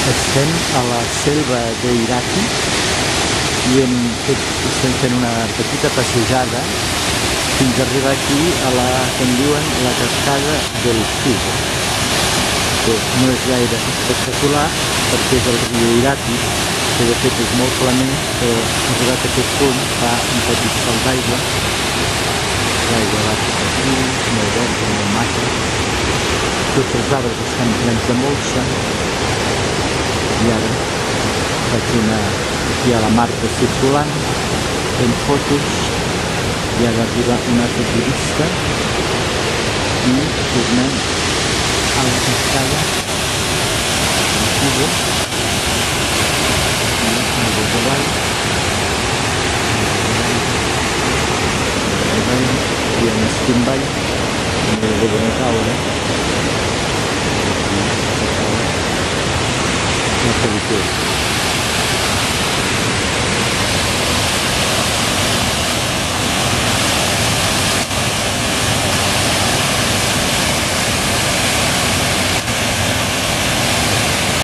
Estem a la selva d'Irati i estem fent una petita passejada fins a arribar aquí a la que en diuen la cascada del Fugo, que no és gaire espectacular perquè és el riu Irati, que de fet és molt planer, però arribat a aquest punt fa un petit salt d'aigua. L'aigua va cap aquí, molt verda, molt maca. Tots els arbres estan plens de molsa. I ara faig aquí a la marca circulant, fent fotos, i ara arriba un altre turista i tornem a la cascada del Fugo. Hi ha un esquimball, no hi ha de caure. La pel·lícula.